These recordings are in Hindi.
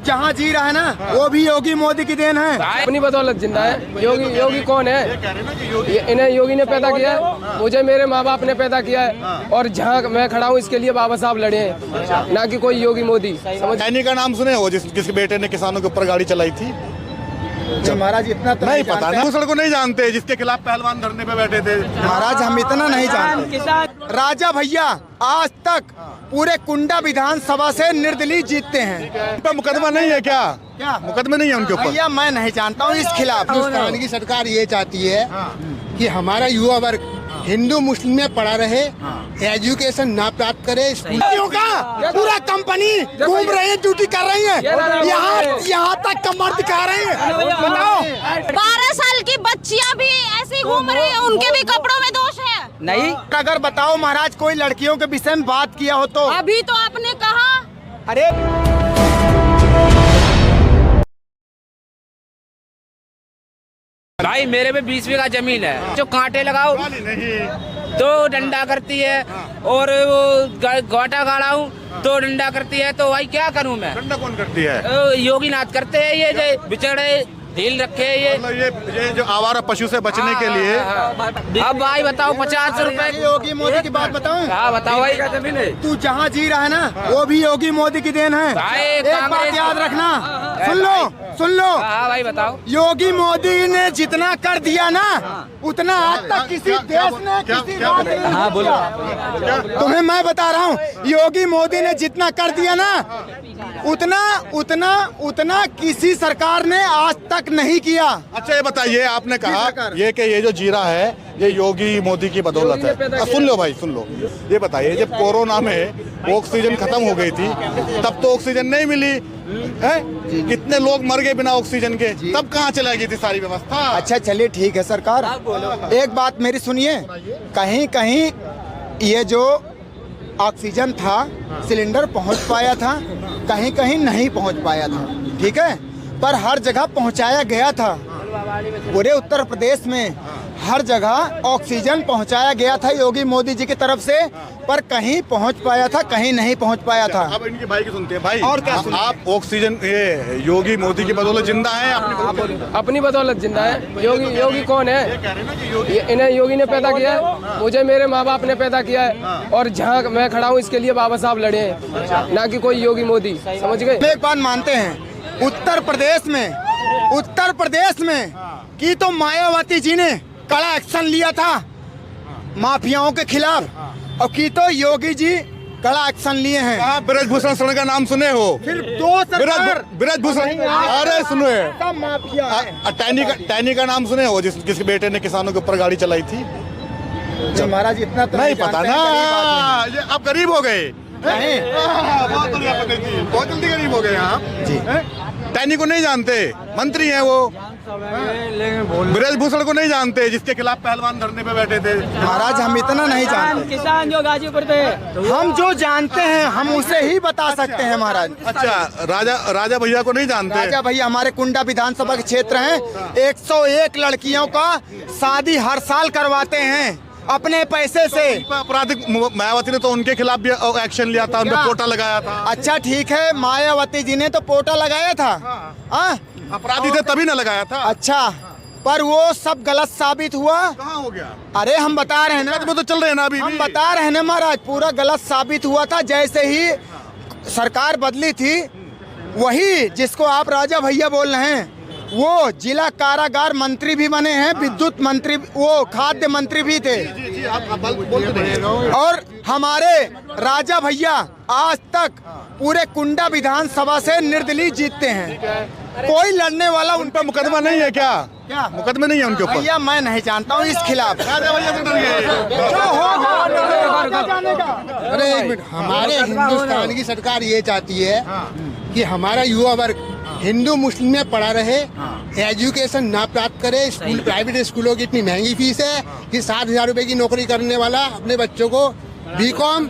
जहाँ जी रहा है ना वो भी योगी मोदी की देन है। अपनी बदौलत जिंदा है। योगी कौन है? इन्हें योगी ने पैदा किया है, मुझे मेरे माँ बाप ने पैदा किया है, और जहाँ मैं खड़ा हूँ इसके लिए बाबा साहब लड़े हैं, ना कि कोई योगी मोदी। समझ का नाम सुने हो जिसके बेटे ने किसानों के ऊपर गाड़ी चलाई थी? महाराज इतना तो नहीं पता ना, दूसरे को नहीं जानते जिसके खिलाफ पहलवान धरने पे बैठे थे। महाराज हम इतना नहीं जानते। राजा भैया आज तक पूरे कुंडा विधानसभा से निर्दलीय जीतते हैं। उन पर मुकदमा नहीं है क्या? मुकदमे नहीं है उनके ऊपर? भैया मैं नहीं जानता हूँ इस खिलाफ। हिंदुस्तान की सरकार ये चाहती है कि हमारा युवा वर्ग हिंदू मुस्लिम में पढ़ा रहे, एजुकेशन ना प्राप्त करे। लड़कियों का पूरा कंपनी घूम रही है, ड्यूटी कर रही है, यहाँ तक कमर दिखा रही है। बताओ 12 साल की बच्चियां भी ऐसी घूम रही है, उनके भी कपड़ों में दोष है। नहीं अगर बताओ महाराज कोई लड़कियों के विषय में बात किया हो तो? अभी तो आपने कहा। अरे भाई मेरे पे 20 बीघा जमीन है, जो कांटे लगाओ तो डंडा करती है, और वो गोटा गाड़ा हूँ तो डंडा करती है। तो भाई क्या करूँ मैं? डंडा कौन करती है? योगी नाथ करते हैं, ये जो बिचड़े ढील रखे ये जो आवारा पशु से बचने के लिए। अब भाई बताओ 50 रुपए। योगी मोदी की बात बताऊं? हाँ बताओ भाई। तू जहाँ जी रहा है ना वो भी योगी मोदी की देन है। एक बात याद रखना, सुन लो। हाँ भाई बताओ। योगी मोदी ने जितना कर दिया ना उतना आज तक किसी देश ने किसी बात नहीं। हाँ बोलो। तुम्हें मैं बता रहा हूँ, योगी मोदी ने जितना कर दिया ना उतना किसी सरकार ने आज तक नहीं किया। अच्छा ये बताइए, आपने कहा ये कि ये जो जीरा है ये योगी मोदी की बदौलत है। सुन लो भाई सुन लो, ये बताइए जब कोरोना में ऑक्सीजन खत्म हो गई थी तब तो ऑक्सीजन नहीं मिली है? कितने लोग मर गए बिना ऑक्सीजन के, तब कहाँ चलाई गई थी सारी व्यवस्था? अच्छा चलिए ठीक है सरकार, एक बात मेरी सुनिए। कहीं कहीं ये जो ऑक्सीजन था सिलेंडर पहुंच पाया था, कहीं कहीं नहीं पहुंच पाया था, ठीक है, पर हर जगह पहुंचाया गया था। पूरे उत्तर प्रदेश में हर जगह ऑक्सीजन पहुंचाया गया था योगी मोदी जी की तरफ से, पर कहीं पहुंच पाया था कहीं नहीं पहुंच पाया था। अब इनके भाई की सुनते हैं भाई। और क्या आप ऑक्सीजन ये योगी मोदी की बदौलत जिंदा है? अपनी बदौलत जिंदा है। योगी कौन है? इन्हें योगी ने पैदा किया है, मुझे मेरे माँ बाप ने पैदा किया है, और जहाँ मैं खड़ा हूँ इसके लिए बाबा साहब लड़े हैं, ना कि कोई योगी मोदी। समझ गए? एक बात मानते हैं, उत्तर प्रदेश में की तो मायावती जी ने कड़ा एक्शन लिया था माफियाओं के खिलाफ, और की तो योगी जी कड़ा एक्शन लिए हैं। ब्रजभूषण शरण का नाम सुने हो? फिर दो सरकार ब्रजभूषण, अरे सुनो सब माफिया है। टैनी का नाम सुने हो जिसके बेटे ने किसानों के ऊपर गाड़ी चलाई थी? महाराज इतना तो नहीं पता ना, ये आप गरीब हो गए। बहुत जल्दी गरीब हो गए आप जी। टैनी को नहीं जानते, मंत्री हैं वो। ब्रजभूषण को नहीं जानते जिसके खिलाफ पहलवान धरने पे बैठे थे? महाराज हम इतना नहीं जानते। किसान जो गाजीपुर थे, हम जो जानते हैं हम उसे ही बता सकते हैं महाराज। अच्छा राजा भैया को नहीं जानते? राजा भैया हमारे कुंडा विधानसभा के क्षेत्र हैं, 101 लड़कियों का शादी हर साल करवाते हैं अपने पैसे से। आपराधिक मायावती ने तो उनके खिलाफ भी एक्शन लिया था, उनपे पोटा लगाया था। अच्छा ठीक है, मायावती जी ने तो पोटा लगाया था, अपराधी थे तभी ना लगाया था। अच्छा, पर वो सब गलत साबित हुआ। कहाँ हो गया? अरे हम बता रहे हैं ना, तो चल रहे हैं ना अभी। हम बता रहे हैं ना महाराज, पूरा गलत साबित हुआ था। जैसे ही सरकार बदली थी, वही जिसको आप राजा भैया बोल रहे हैं वो जिला कारागार मंत्री भी बने हैं, विद्युत मंत्री, वो खाद्य मंत्री भी थे। और हमारे राजा भैया आज तक पूरे कुंडा विधानसभा से निर्दलीय जीतते हैं। कोई लड़ने वाला उन पर मुकदमा नहीं है क्या? मुकदमे नहीं है उनके ऊपर? भैया मैं नहीं जानता हूँ इस खिलाफ। अरे एक मिनट, हमारे हिंदुस्तान की सरकार ये चाहती है कि हमारा युवा वर्ग हिंदू मुस्लिम में पढ़ा रहे, एजुकेशन ना प्राप्त करे। स्कूल, प्राइवेट स्कूलों की इतनी महंगी फीस है कि 7,000 रुपए की नौकरी करने वाला अपने बच्चों को बीकॉम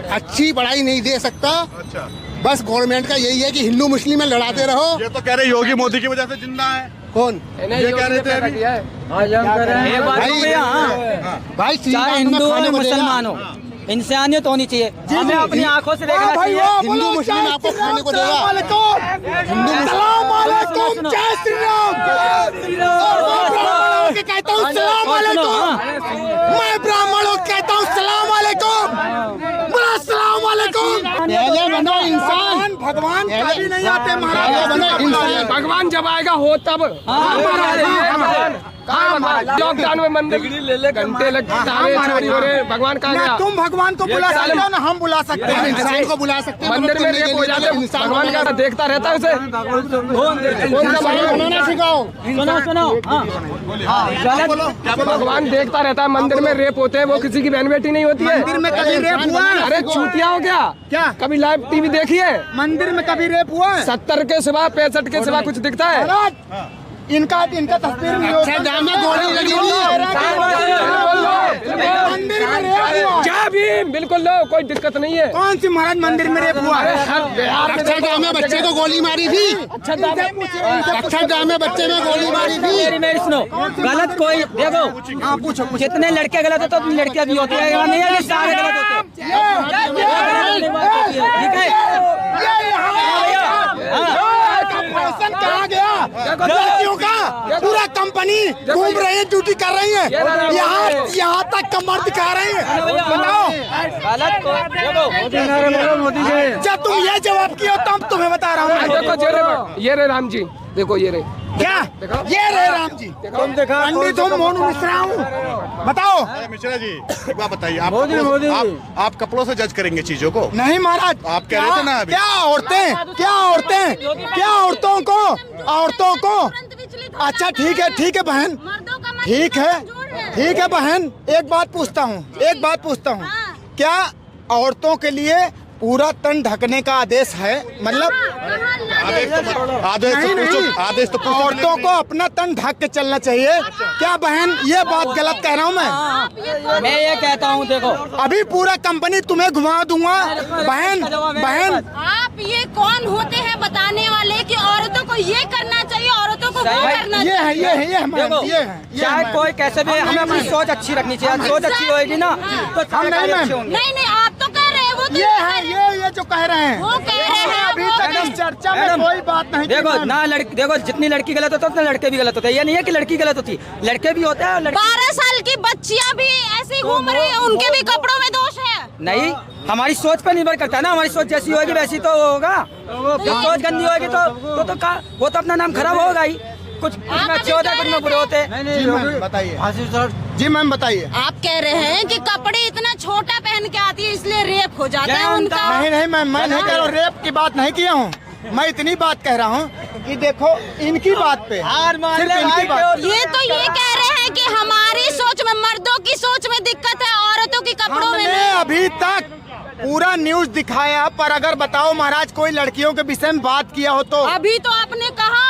अच्छी पढ़ाई नहीं दे सकता। अच्छा। बस गवर्नमेंट का यही है कि हिंदू मुस्लिम में लड़ाते रहो। ये तो कह रहे योगी मोदी की वजह से जिंदा है। कौन? ये कह रहे थे अभी। भाई चाहे हिंदू हो मुसलमान हो, इंसानियत होनी चाहिए। हमें अपनी आंखों से देखना चाहिए। हिंदू मुस्लिम आपको खाने को देगा। अभी नहीं आते महाराज। भगवान जब आएगा हो तब। लॉकडाउन में मंदिर घंटे चोरी हो रहे, भगवान कहाँ गया? तुम भगवान को बुला सकते हो ना, हम बुला सकते हैं। इंसान को बुला सकते हैं, मंदिर में रेप हो जाते, भगवान क्या देखता रहता है उसे? सिखाओ। भगवान देखता रहता है, मंदिर में रेप होते हैं, वो किसी की बहन बेटी नहीं होती है। मंदिर में कभी रेप हुआ? अरे चूतिया हो गया क्या? कभी लाइव टीवी देखी है? मंदिर में कभी रेप हुआ? 70 के सिवा 65 के सिवा कुछ दिखता है? महाराज इनका तस्वीर नहीं होता। दाम में गोली लगी हुई मंदिर में रेप हुआ? क्या भी बिल्कुल लो, कोई दिक्कत नहीं है। कौन सी महाराज मंदिर में रेप हुआ? अक्षरधाम में बच्चे को गोली मारी थी। अक्षरधाम में बच्चे में गोली मारी थी। मेरी सुनो, गलत कोई देखो। हाँ पूछो। जितने लड़के गलत होते हैं उतनी लड़कियां भी होती है, नहीं है कि सारे गलत होते हैं। ठीक है, कहाँ गया लड़कियों का? पूरा कंपनी घूम रही है, ड्यूटी कर रही है, यहाँ तक कमर दिखा रही है। बताओ मोदी जी, जब तुम ये जवाब किया तो हम तुम्हें बता रहा हूँ। देखो ये रे राम जी, देखो ये रे क्या? ये रे राम जी, पंडित हूँ, मोनू मिश्रा हूँ। बताओ मिश्रा जी एक बात बताइए, आप कपड़ों से जज करेंगे चीजों को? नहीं महाराज, आप कह रहे थे ना अभी। क्या औरतों को अच्छा ठीक है बहन, ठीक है बहन, एक बात पूछता हूँ, क्या औरतों के लिए पूरा तन ढकने का आदेश है? मतलब आदेश तो औरतों को अपना तन ढक के चलना चाहिए क्या बहन? ये बात गलत कह रहा हूँ मैं ये कहता हूँ, देखो अभी पूरा कंपनी तुम्हें घुमा दूंगा बहन। आप ये कौन होते हैं बताने वाले कि औरतों को ये करना चाहिए, औरतों को वो करना चाहिए? ये है चाहे कोई कैसे भी, हमें अपनी सोच अच्छी रखनी चाहिए। सोच अच्छी होगी ना तो हम नहीं आप तो कह रहे हैं, वो तो ये जो कह रहे हैं, वो कह रहे हैं। अभी तक इस चर्चा में कोई बात नहीं। देखो ना, देखो जितनी लड़की गलत होता है उतने लड़के भी गलत होते हैं। ये नहीं है कि लड़की गलत होती, लड़के भी होते हैं। 12 साल की बच्चियां भी ऐसी घूम रही है, उनके भी कपड़ों में दोष है। नहीं, हमारी सोच पर निर्भर करता है ना। हमारी सोच जैसी होगी वैसी तो होगा। सोच गंदी होगी तो वो तो अपना नाम खराब होगा ही। कुछ में अच्छे होते हैं, कुछ में बुरे होते हैं। बताइए जी मैम, बताइए। आप कह रहे हैं कि कपड़े इतना छोटा पहन के आती है इसलिए रेप हो जाता है उनका। नहीं मैम, मैं नहीं कह रहा हूँ, रेप की बात नहीं किया हूँ। मैं इतनी बात कह रहा हूँ कि देखो इनकी बात पे, सिर्फ इनकी बात। ये तो ये कह रहे हैं कि हमारी सोच में, मर्दों की सोच में दिक्कत है, औरतों की कपड़ों में हमने अभी तक पूरा न्यूज दिखाया, पर अगर बताओ महाराज कोई लड़कियों के विषय में बात किया हो तो? अभी तो आपने कहा।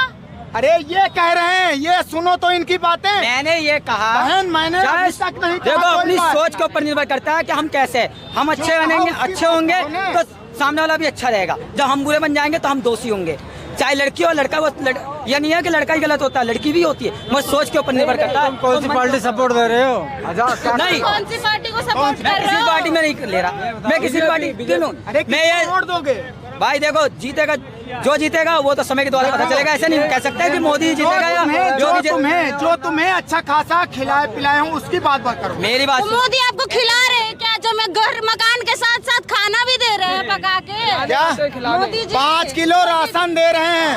अरे ये कह रहे हैं, ये सुनो तो इनकी बातें। मैंने ये कहा बहन, मैंने अभी तक नहीं कहा। देखो अपनी सोच के ऊपर निर्भर करता है कि हम कैसे, हम अच्छे बनेंगे, अच्छे होंगे तो सामने वाला भी अच्छा रहेगा। जब हम बुरे बन जाएंगे तो हम दोषी होंगे। चाहे लड़की हो लड़का, वो ये नहीं है कि लड़का ही गलत होता है, लड़की भी होती है। मैं सोच के ऊपर निर्भर करता है। कौन सी पार्टी सपोर्ट दे रहे हो? नहीं, कौन सी पार्टी को सपोर्ट कर रहे किसी हो? पार्टी में नहीं ले रहा मैं, किसी पार्टी मैं ये वोट दोगे? भाई देखो, जीतेगा जो जीतेगा वो तो समय के द्वारा पता चलेगा। ऐसे नहीं कह सकते कि मोदी जीतेगा या योगी जो तुम्हें अच्छा खासा खिलाए पिलाए हूँ उसकी बात करो। मेरी बात तो मोदी आपको खिला रहे हैं क्या? जब मैं घर मकान के साथ साथ खाना भी दे रहे हैं पका के। क्या? मोदी जी 5 किलो राशन दे रहे हैं।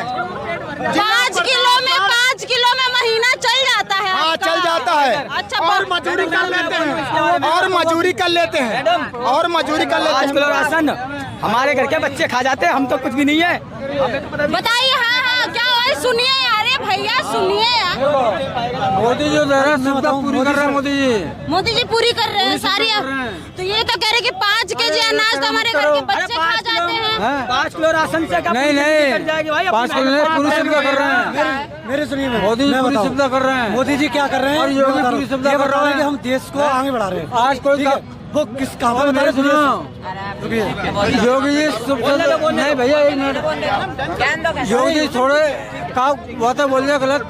5 किलो में महीना चल जाता है। हाँ चल जाता है। अच्छा, और मजदूरी कर लेते हैं, और मजदूरी कर लेते हैं। 5 किलो राशन हमारे घर के बच्चे खा जाते हैं, हम तो कुछ भी नहीं है। बताइए। हाँ क्या है? सुनिए यार, ये भैया सुनिए यार। मोदी जी सुविधा पूरी कर रहे हैं। मोदी जी पूरी कर रहे हैं सारी। तो ये तो कह रहे कि 5 केजी अनाज तो हमारे घर के बच्चे खा जाते हैं। 5 किलो राशन से नहीं 5 किलो पूरी सुविधा कर रहे हैं। मेरे सुनिए, मोदी जी पूरी सुविधा कर रहे हैं। मोदी जी क्या कर रहे हैं? और योगी पूरी सुविधा कर रहे हैं कि हम देश को आगे बढ़ा रहे हैं। आज कोई वो किस काम में मेरे सुनो, योगी जी नहीं भैया, एक मिनट। योगी जी थोड़े का बातें बोल रहे गलत।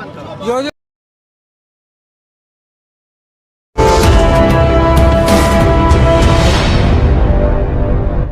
योगी